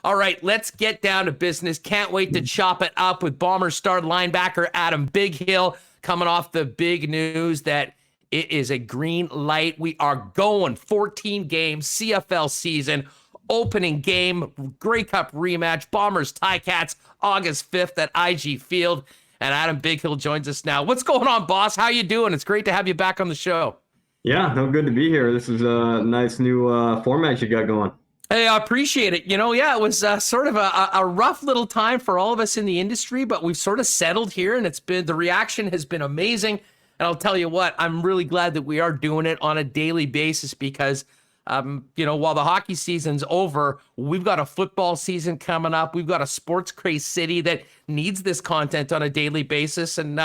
All right, let's get down to business. Can't wait to chop it up with Bombers star linebacker Adam Bighill, coming off the big news that it is a green light. We are going 14 games, CFL season, opening game, Grey Cup rematch, Bombers Ticats, August 5th at IG Field. And Adam Bighill joins us now. What's going on, boss? How you doing? It's great to have you back on the show. Yeah, no, good to be here. This is a nice new format you got going. Hey, I appreciate it. It was sort of a rough little time for all of us in the industry, but we've sort of settled here, and the reaction has been amazing. And I'll tell you what, I'm really glad that we are doing it on a daily basis because, while the hockey season's over, we've got a football season coming up. We've got a sports craze city that needs this content on a daily basis. And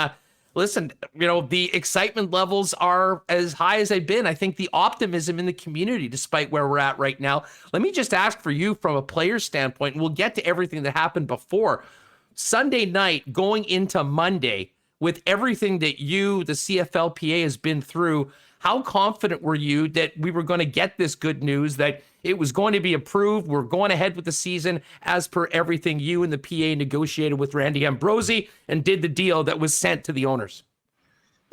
listen, the excitement levels are as high as they've been. I think the optimism in the community, despite where we're at right now. Let me just ask for you from a player's standpoint, and we'll get to everything that happened before. Sunday night going into Monday, with everything that the CFLPA has been through, how confident were you that we were going to get this good news, that it was going to be approved, we're going ahead with the season as per everything you and the PA negotiated with Randy Ambrosi and did the deal that was sent to the owners?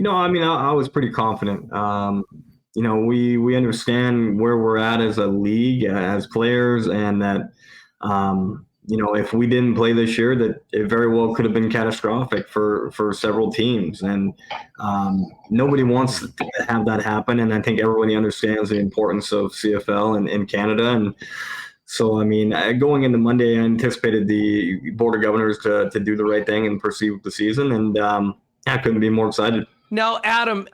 I was pretty confident. We understand where we're at as a league, as players, and that, if we didn't play this year, that it very well could have been catastrophic for several teams. And nobody wants to have that happen. And I think everybody understands the importance of CFL in Canada. And so, going into Monday, I anticipated the Board of Governors to do the right thing and proceed with the season. And I couldn't be more excited. Now, Adam,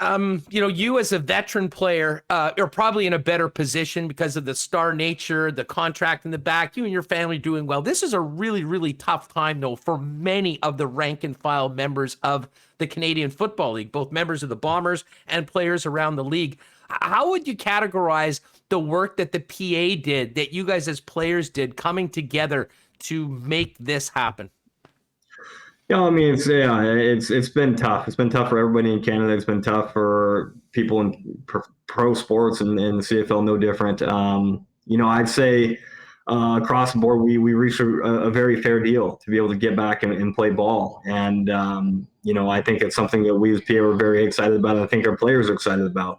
you as a veteran player are probably in a better position because of the star nature, the contract in the back, you and your family doing well. This is a really, really tough time, though, for many of the rank and file members of the Canadian Football League, both members of the Bombers and players around the league. How would you categorize the work that the PA did, that you guys as players did, coming together to make this happen? It's been tough. It's been tough for everybody in Canada. It's been tough for people in pro sports and the CFL, no different. I'd say across the board, we reached a very fair deal to be able to get back and play ball. And, I think it's something that we as PA are very excited about. And I think our players are excited about.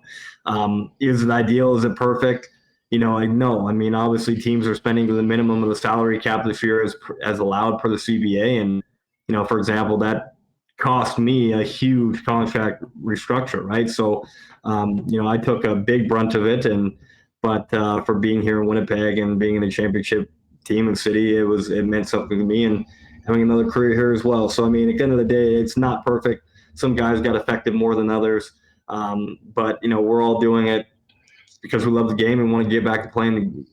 Is it ideal? Is it perfect? No. Obviously teams are spending to the minimum of the salary cap this year as allowed per the CBA. And, for example, that cost me a huge contract restructure, right? So, I took a big brunt of it, but for being here in Winnipeg and being in the championship team and city, it meant something to me, and having another career here as well. So, at the end of the day, it's not perfect. Some guys got affected more than others, but we're all doing it because we love the game and want to get back to playing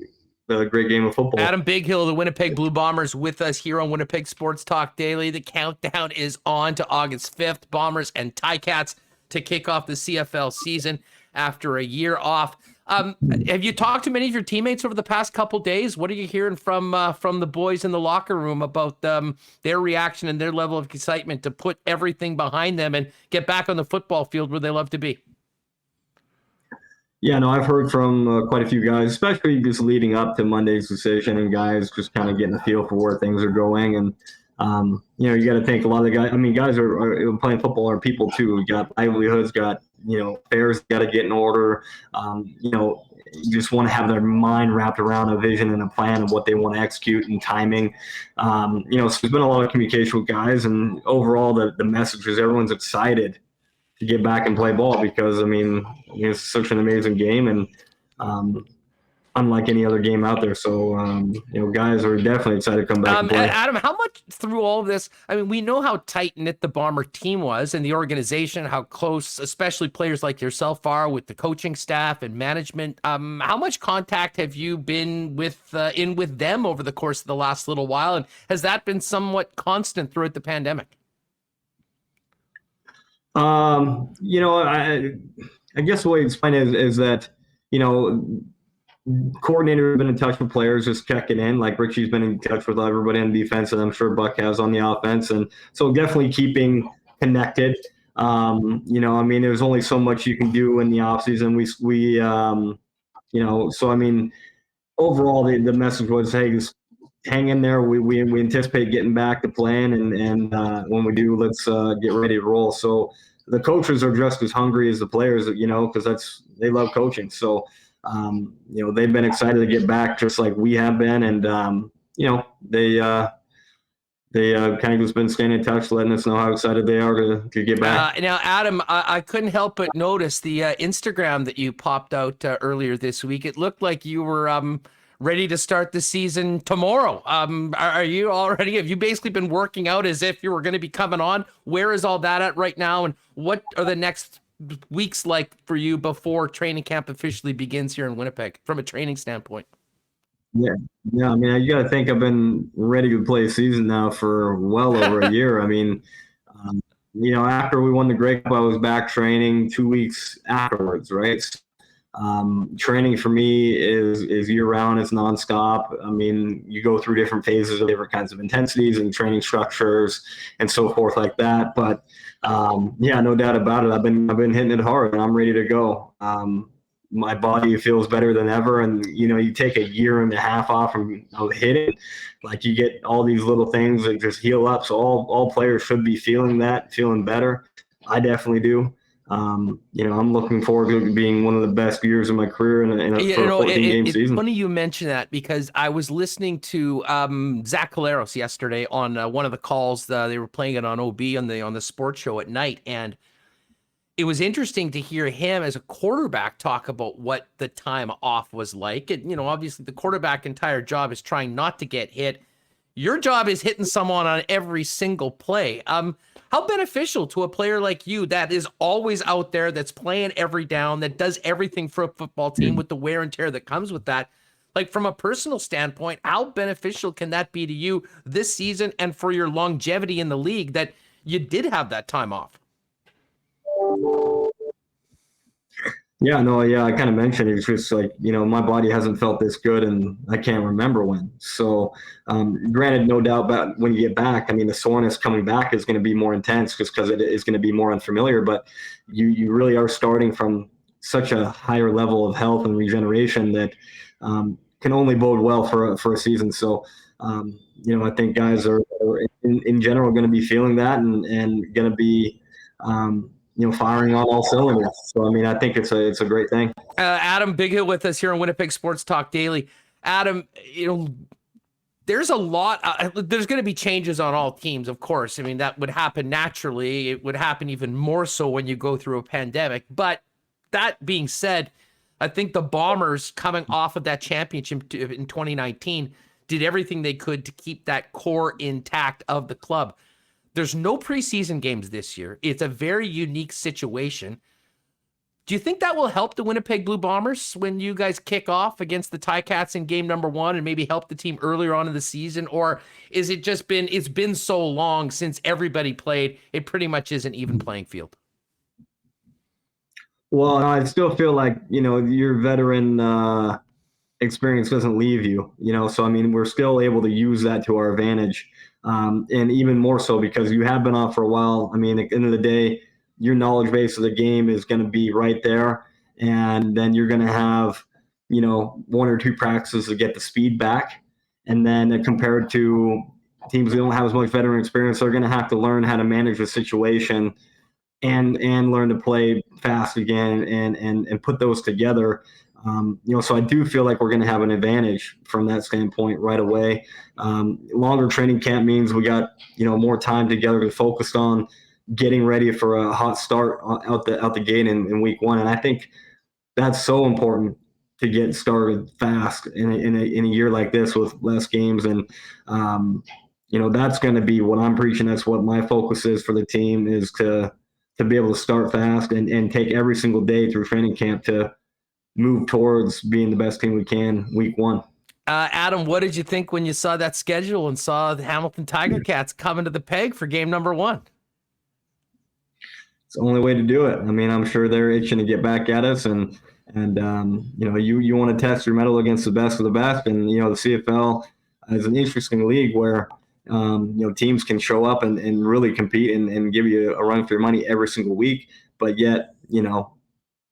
the great game of football. Adam Bighill, the Winnipeg Blue Bombers, with us here on Winnipeg Sports Talk Daily. The countdown is on to August 5th. Bombers and Ticats to kick off the CFL season after a year off. Have you talked to many of your teammates over the past couple days? What are you hearing from the boys in the locker room about their reaction and their level of excitement to put everything behind them and get back on the football field where they love to be? Yeah, no, I've heard from quite a few guys, especially just leading up to Monday's decision, and guys just kind of getting a feel for where things are going. And, you got to think a lot of the guys, guys are playing football are people too. We got livelihoods, got, affairs got to get in order. You just want to have their mind wrapped around a vision and a plan of what they want to execute and timing. So there's been a lot of communication with guys, and overall the message is everyone's excited to get back and play ball because it's such an amazing game and unlike any other game out there. So guys are definitely excited to come back and play. Adam, how much through all of this? We know how tight knit the Bomber team was and the organization, how close, especially players like yourself, are with the coaching staff and management. How much contact have you been with them over the course of the last little while, and has that been somewhat constant throughout the pandemic? I guess the way it's fine is that, coordinator have been in touch with players, just checking in. Like Richie's been in touch with everybody on defense, and I'm sure Buck has on the offense. And so definitely keeping connected. There's only so much you can do in the offseason. Overall, the message was, hey, just hang in there. We anticipate getting back to playing, and when we do, let's get ready to roll. So the coaches are just as hungry as the players, because they love coaching. So they've been excited to get back, just like we have been, and they kind of just been staying in touch, letting us know how excited they are to get back. Now, Adam, I couldn't help but notice the Instagram that you popped out earlier this week. It looked like you were ready to start the season tomorrow. Are you already? Have you basically been working out as if you were going to be coming on? Where is all that at right now? And what are the next weeks like for you before training camp officially begins here in Winnipeg from a training standpoint? Yeah, yeah. I mean, you got to think I've been ready to play a season now for well over a year. I mean, after we won the Grey Cup, I was back training 2 weeks afterwards, right? Training for me is year round. It's nonstop. I mean, you go through different phases of different kinds of intensities and training structures and so forth like that. But yeah, no doubt about it. I've been hitting it hard, and I'm ready to go. My body feels better than ever, and you take a year and a half off from hitting, like you get all these little things that just heal up. So all players should be feeling better. I definitely do. I'm looking forward to it being one of the best years of my career for a 14-game season. It's funny you mention that, because I was listening to Zach Caleros yesterday on one of the calls. They were playing it on OB on the sports show at night, and it was interesting to hear him as a quarterback talk about what the time off was like. And, obviously the quarterback entire job is trying not to get hit. Your job is hitting someone on every single play. How beneficial to a player like you that is always out there, that's playing every down, that does everything for a football team with the wear and tear that comes with that? Like, from a personal standpoint, how beneficial can that be to you this season and for your longevity in the league that you did have that time off? Yeah, no, yeah, I kind of mentioned it's just like, my body hasn't felt this good, and I can't remember when. So, granted, no doubt about when you get back, I mean, the soreness coming back is going to be more intense just because it is going to be more unfamiliar, but you really are starting from such a higher level of health and regeneration that can only bode well for a season. So, I think guys are in general going to be feeling that and going to be, firing on all cylinders. So, I mean, I think it's a great thing. Adam Bighill with us here on Winnipeg Sports Talk Daily. Adam, there's a lot. There's going to be changes on all teams, of course. I mean, that would happen naturally. It would happen even more so when you go through a pandemic. But that being said, I think the Bombers, coming off of that championship in 2019, did everything they could to keep that core intact of the club. There's no preseason games this year. It's a very unique situation. Do you think that will help the Winnipeg Blue Bombers when you guys kick off against the Ticats in game number 1 and maybe help the team earlier on in the season? Or is it just it's been so long since everybody played, it pretty much is an even playing field? Well, I still feel like, your veteran experience doesn't leave you, so, I mean, we're still able to use that to our advantage. And even more so because you have been off for a while. I mean, at the end of the day, your knowledge base of the game is going to be right there. And then you're going to have, 1 or 2 practices to get the speed back. And then compared to teams that don't have as much veteran experience, they're going to have to learn how to manage the situation and learn to play fast again and put those together. So I do feel like we're going to have an advantage from that standpoint right away. Longer training camp means we got, more time together to focus on getting ready for a hot start out the gate in week 1. And I think that's so important to get started fast in a year like this with less games. And, that's going to be what I'm preaching. That's what my focus is for the team, is to be able to start fast and take every single day through training camp to move towards being the best team we can week 1. Adam, what did you think when you saw that schedule and saw the Hamilton Tiger Cats coming to the Peg for game number 1? It's the only way to do it. I mean, I'm sure they're itching to get back at us, and you want to test your mettle against the best of the best. And the CFL is an interesting league where teams can show up and really compete and give you a run for your money every single week, but yet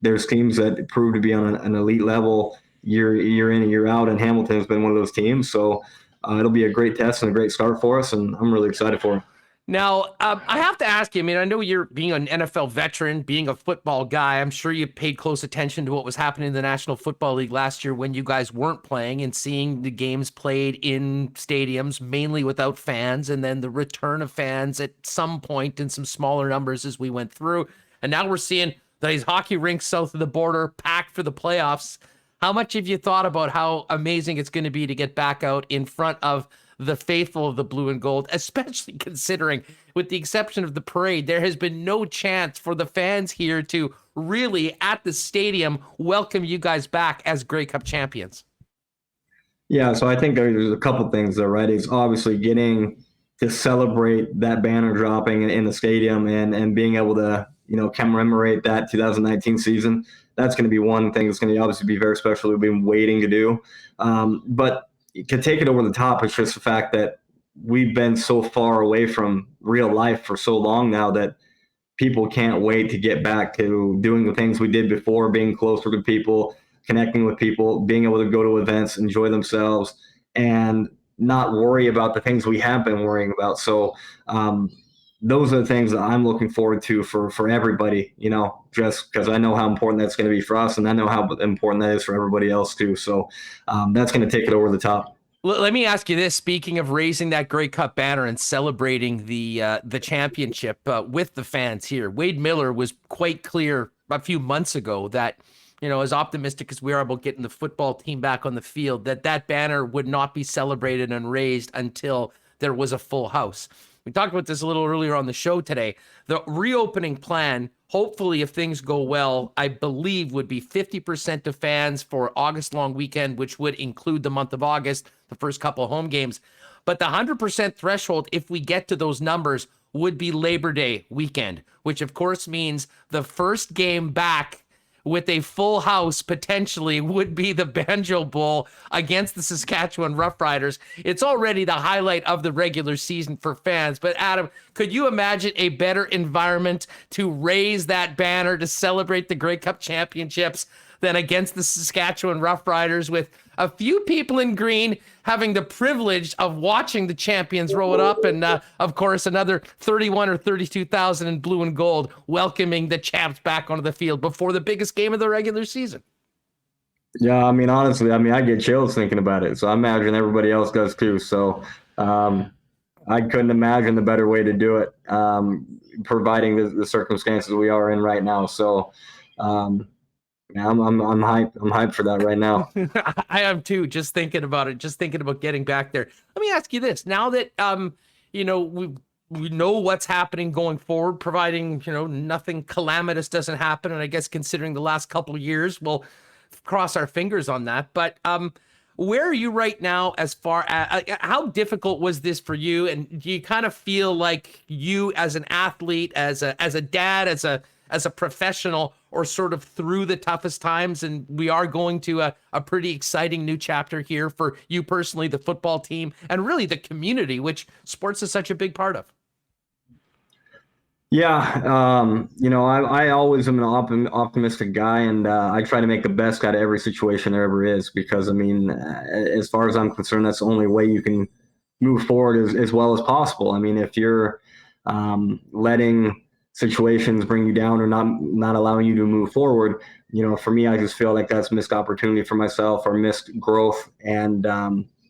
there's teams that prove to be on an elite level year in and year out, and Hamilton has been one of those teams. So it'll be a great test and a great start for us, and I'm really excited for it. Now, I have to ask you, I mean, I know you're being an NFL veteran, being a football guy. I'm sure you paid close attention to what was happening in the National Football League last year when you guys weren't playing, and seeing the games played in stadiums, mainly without fans, and then the return of fans at some point in some smaller numbers as we went through. And now we're seeing these hockey rinks south of the border packed for the playoffs. How much have you thought about how amazing it's going to be to get back out in front of the faithful of the blue and gold, especially considering, with the exception of the parade, there has been no chance for the fans here to really, at the stadium, welcome you guys back as Grey Cup champions? Yeah, so I think there's a couple things there, right? It's obviously getting to celebrate that banner dropping in the stadium and being able to, commemorate that 2019 season. That's going to be one thing that's going to obviously be very special. We've been waiting to do. But to take it over the top, it's just the fact that we've been so far away from real life for so long now that people can't wait to get back to doing the things we did before, being closer to people, connecting with people, being able to go to events, enjoy themselves, and not worry about the things we have been worrying about. So those are the things that I'm looking forward to for everybody, just because I know how important that's going to be for us, and I know how important that is for everybody else too. So that's going to take it over the top. Let me ask you this. Speaking of raising that Grey Cup banner and celebrating the championship with the fans here, Wade Miller was quite clear a few months ago that, as optimistic as we are about getting the football team back on the field, that banner would not be celebrated and raised until there was a full house. We talked about this a little earlier on the show today. The reopening plan, hopefully, if things go well, I believe would be 50% of fans for August long weekend, which would include the month of August, the first couple of home games. But the 100% threshold, if we get to those numbers, would be Labor Day weekend, which of course means the first game back with a full house potentially would be the Banjo Bowl against the Saskatchewan Roughriders. It's already the highlight of the regular season for fans. But Adam, could you imagine a better environment to raise that banner to celebrate the Grey Cup championships than against the Saskatchewan Roughriders, with a few people in green having the privilege of watching the champions roll it up, and of course another 31 or 32,000 in blue and gold welcoming the champs back onto the field before the biggest game of the regular season? Yeah, honestly, I get chills thinking about it. So I imagine everybody else does too. So I couldn't imagine the better way to do it, providing the circumstances we are in right now. So yeah, I'm hyped. I'm hyped for that right now. I am too. Just thinking about it. Just thinking about getting back there. Let me ask you this: now that we know what's happening going forward, providing nothing calamitous doesn't happen, and I guess considering the last couple of years, we'll cross our fingers on that. But where are you right now as far as how difficult was this for you? And do you kind of feel like you, as an athlete, as a dad, as a professional, or sort of through the toughest times, and we are going to a pretty exciting new chapter here for you personally, the football team, and really the community, which sports is such a big part of? Yeah, I always am an optimistic guy, and I try to make the best out of every situation there ever is, because, as far as I'm concerned, that's the only way you can move forward as well as possible. If you're letting situations bring you down or not allowing you to move forward, for me, I just feel like that's missed opportunity for myself, or missed growth and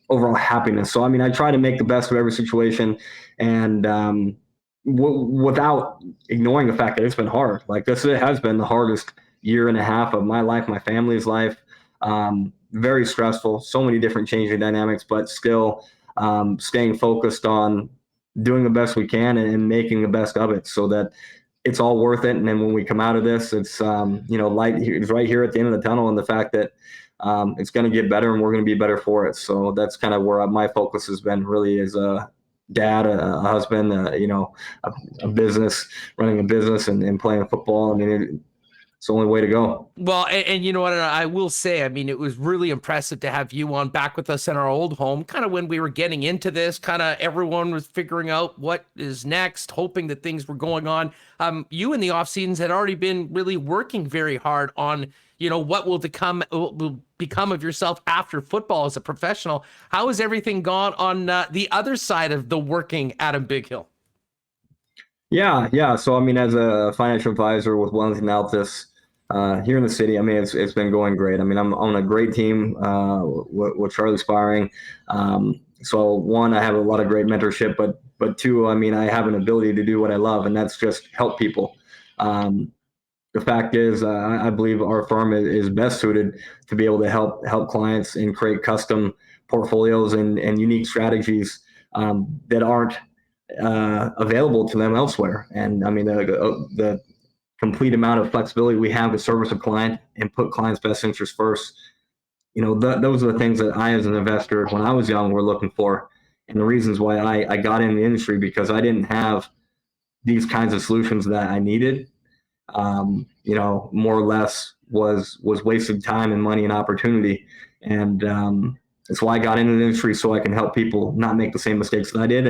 overall happiness. So, I try to make the best of every situation, and without ignoring the fact that it's been hard. Like, this has been the hardest year and a half of my life, my family's life. Very stressful, so many different changing dynamics, but still staying focused on doing the best we can and making the best of it, so that it's all worth it. And then when we come out of this, it's light. It's right here at the end of the tunnel, and the fact that it's going to get better, and we're going to be better for it. So that's kind of where my focus has been, really, as a dad, a husband, a business, running a business, and playing football. It's the only way to go. Well, and you know what, I will say, it was really impressive to have you on back with us in our old home, kind of when we were getting into this, kind of everyone was figuring out what is next, hoping that things were going on. You in the off seasons had already been really working very hard on, what will become of yourself after football as a professional. How has everything gone on the other side of the working Adam Bighill? Yeah. So I mean, as a financial advisor with Wellington Altus here in the city, I mean, it's been going great. I mean, I'm on a great team with Charlie Spiring. So one, I have a lot of great mentorship, but two, I mean, I have an ability to do what I love, and that's just help people. The fact is, I believe our firm is best suited to be able to help clients and create custom portfolios and unique strategies that aren't available to them elsewhere. And I mean, the complete amount of flexibility we have to service a client and put clients' best interests first. Those are the things that I, as an investor, when I was young, were looking for, and the reasons why I got in the industry, because I didn't have these kinds of solutions that I needed. More or less was wasted time and money and opportunity. And that's why I got into the industry, so I can help people not make the same mistakes that I did.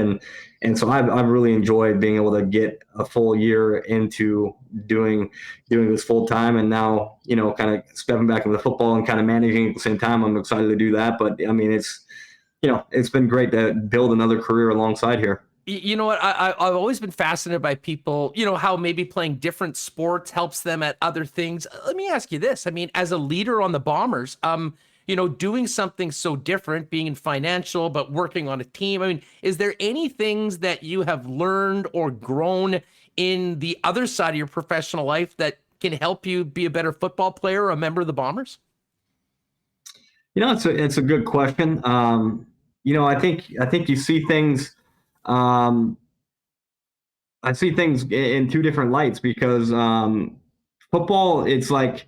And so I've really enjoyed being able to get a full year into doing this full time. And now, kind of stepping back into football and kind of managing at the same time. I'm excited to do that. But I mean, it's been great to build another career alongside here. You know what? I've always been fascinated by people, how maybe playing different sports helps them at other things. Let me ask you this. I mean, as a leader on the Bombers, doing something so different, being in financial, but working on a team. I mean, is there any things that you have learned or grown in the other side of your professional life that can help you be a better football player or a member of the Bombers? It's a good question. I think you see things. I see things in two different lights, because football, it's like,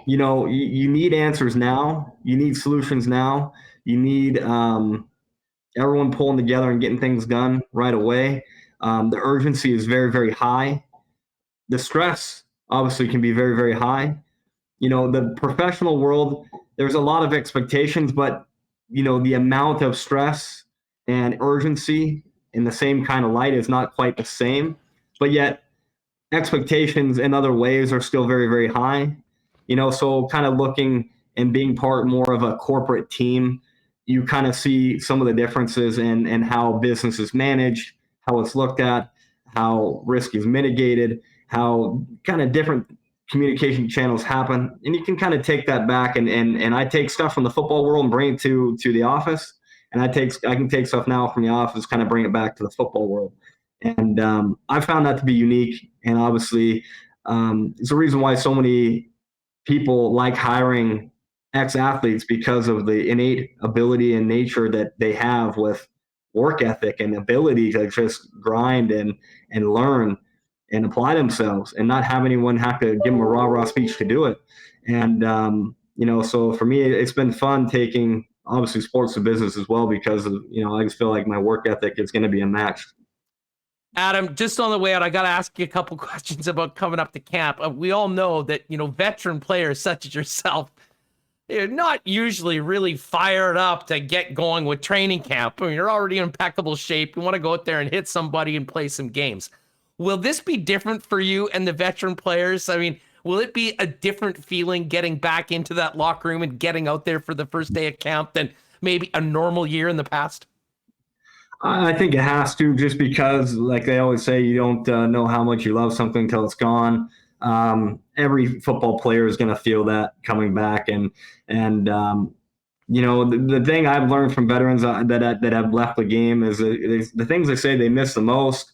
you need answers now. You need solutions now. You need everyone pulling together and getting things done right away. The urgency is very, very high. The stress obviously can be very, very high. The professional world, there's a lot of expectations, but, the amount of stress and urgency in the same kind of light is not quite the same. But yet expectations in other ways are still very, very high. So kind of looking and being part more of a corporate team, you kind of see some of the differences in how business is managed, how it's looked at, how risk is mitigated, how kind of different communication channels happen. And you can kind of take that back, and I take stuff from the football world and bring it to the office. And I can take stuff now from the office, kind of bring it back to the football world. And I found that to be unique. And obviously, it's a reason why so many people like hiring ex-athletes, because of the innate ability and nature that they have with work ethic and ability to just grind and learn and apply themselves, and not have anyone have to give them a rah-rah speech to do it. And, so for me, it's been fun taking, obviously, sports to business as well, because of, I just feel like my work ethic is going to be unmatched. Adam, just on the way out, I got to ask you a couple questions about coming up to camp. We all know that, veteran players such as yourself, they're not usually really fired up to get going with training camp. I mean, you're already in impeccable shape. You want to go out there and hit somebody and play some games. Will this be different for you and the veteran players? I mean, will it be a different feeling getting back into that locker room and getting out there for the first day of camp than maybe a normal year in the past? I think it has to, just because, like they always say, you don't know how much you love something until it's gone. Every football player is going to feel that coming back, and the thing I've learned from veterans that have left the game is the things they say they miss the most.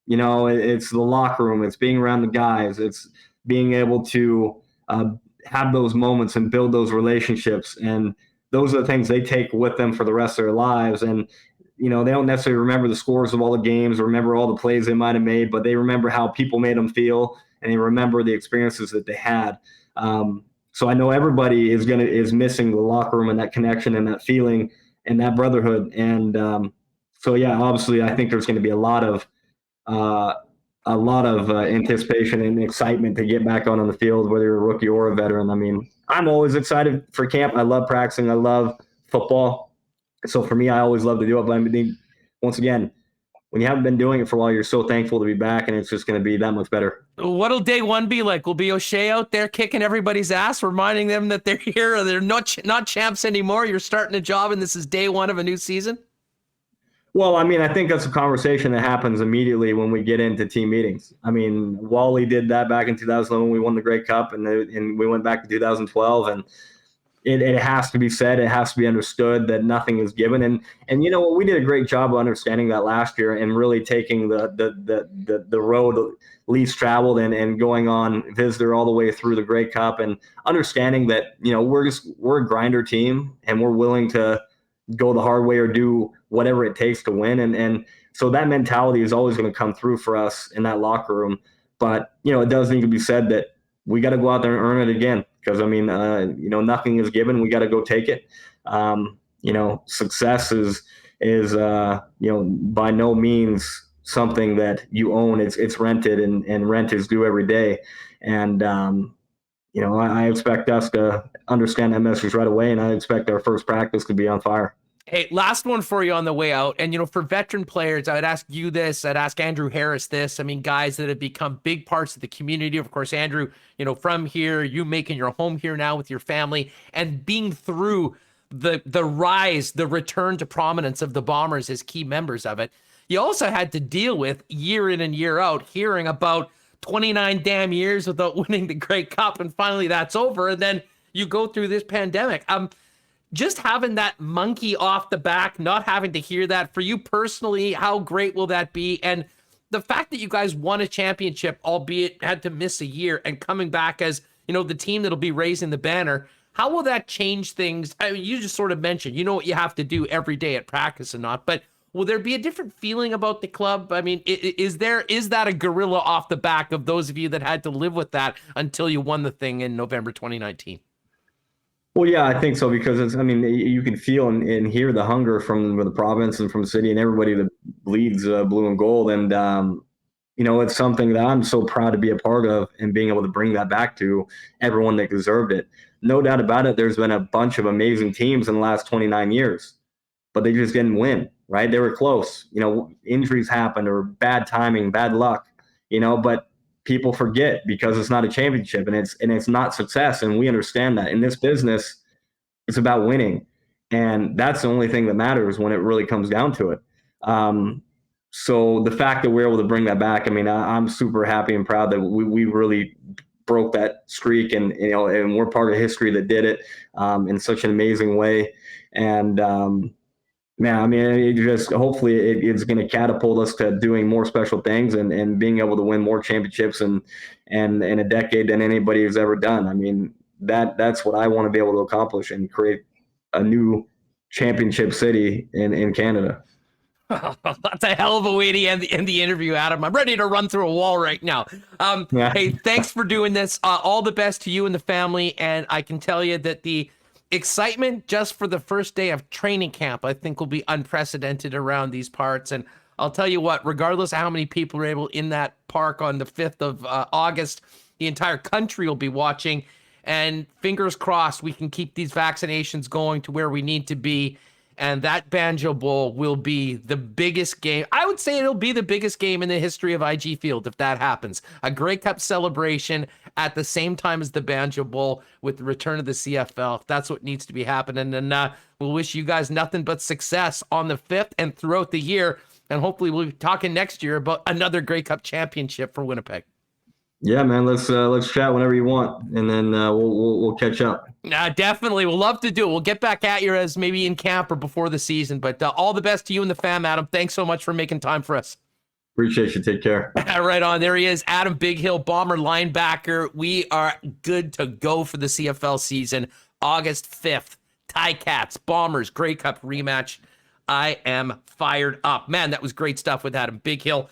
It's the locker room, it's being around the guys, it's being able to have those moments and build those relationships, and those are the things they take with them for the rest of their lives. And they don't necessarily remember the scores of all the games or remember all the plays they might have made, but they remember how people made them feel, and they remember the experiences that they had. So I know everybody is missing the locker room and that connection and that feeling and that brotherhood. And so, yeah, obviously, I think there's going to be a lot of anticipation and excitement to get back on the field, whether you're a rookie or a veteran. I mean, I'm always excited for camp. I love practicing. I love football. So for me, I always love to do it. But I mean, once again, when you haven't been doing it for a while, you're so thankful to be back, and it's just going to be that much better. What'll day one be like? Will be O'Shea out there kicking everybody's ass, reminding them that they're here, or they're not champs anymore? You're starting a job, and this is day one of a new season? Well, I mean, I think that's a conversation that happens immediately when we get into team meetings. I mean, Wally did that back in 2011 when we won the Grey Cup, and we went back to 2012, and it has to be said, it has to be understood that nothing is given. And you know what, we did a great job of understanding that last year and really taking the road least traveled and going on visitor all the way through the Grey Cup, and understanding that, you know, we're a grinder team, and we're willing to go the hard way or do whatever it takes to win. And so that mentality is always going to come through for us in that locker room. But, you know, it does need to be said that we got to go out there and earn it again. Because, I mean, you know, nothing is given. We got to go take it. You know, success is you know, by no means something that you own. It's rented, and rent is due every day. And, you know, I expect us to understand that message right away, and I expect our first practice to be on fire. Hey, last one for you on the way out. And, you know, for veteran players, I would ask you this. I'd ask Andrew Harris this. I mean, guys that have become big parts of the community. Of course, Andrew, you know, from here, you making your home here now with your family, and being through the rise, the return to prominence of the Bombers as key members of it. You also had to deal with, year in and year out, hearing about 29 damn years without winning the Grey Cup, and finally that's over. And then you go through this pandemic. Just having that monkey off the back, not having to hear that, for you personally, how great will that be? And the fact that you guys won a championship, albeit had to miss a year, and coming back as, you know, the team that'll be raising the banner, how will that change things? I mean, you just sort of mentioned, you know what you have to do every day at practice and not, but will there be a different feeling about the club? I mean, is that a gorilla off the back of those of you that had to live with that until you won the thing in November 2019? Well, yeah, I think so, because I mean, you can feel and hear the hunger from the province and from the city and everybody that bleeds blue and gold. And, you know, it's something that I'm so proud to be a part of, and being able to bring that back to everyone that deserved it. No doubt about it, there's been a bunch of amazing teams in the last 29 years, but they just didn't win, right? They were close. You know, injuries happened, or bad timing, bad luck, you know, but people forget, because it's not a championship, and it's not success. And we understand that in this business, it's about winning. And that's the only thing that matters when it really comes down to it. So the fact that we're able to bring that back, I mean, I'm super happy and proud that we really broke that streak, and, you know, and we're part of history that did it in such an amazing way. And, man, I mean, it just, hopefully it's going to catapult us to doing more special things, and being able to win more championships and in a decade than anybody has ever done. I mean, that's what I want to be able to accomplish, and create a new championship city in Canada. That's a hell of a way to end the interview, Adam. I'm ready to run through a wall right now. Yeah. Hey, thanks for doing this. All the best to you and the family. And I can tell you that the excitement just for the first day of training camp, I think, will be unprecedented around these parts. And I'll tell you what, regardless of how many people are able in that park on the 5th of August, the entire country will be watching. And fingers crossed we can keep these vaccinations going to where we need to be. And that Banjo Bowl will be the biggest game. I would say it'll be the biggest game in the history of IG Field if that happens. A Grey Cup celebration at the same time as the Banjo Bowl, with the return of the CFL. That's what needs to be happening. And we'll wish you guys nothing but success on the 5th and throughout the year. And hopefully we'll be talking next year about another Grey Cup championship for Winnipeg. Yeah, man, let's chat whenever you want, and then we'll catch up. Definitely. We'll love to do it. We'll get back at you as maybe in camp or before the season. But all the best to you and the fam, Adam. Thanks so much for making time for us. Appreciate you. Take care. Right on. There he is, Adam Bighill, Bomber linebacker. We are good to go for the CFL season. August 5th, Ticats, Bombers, Grey Cup rematch. I am fired up. Man, that was great stuff with Adam Bighill.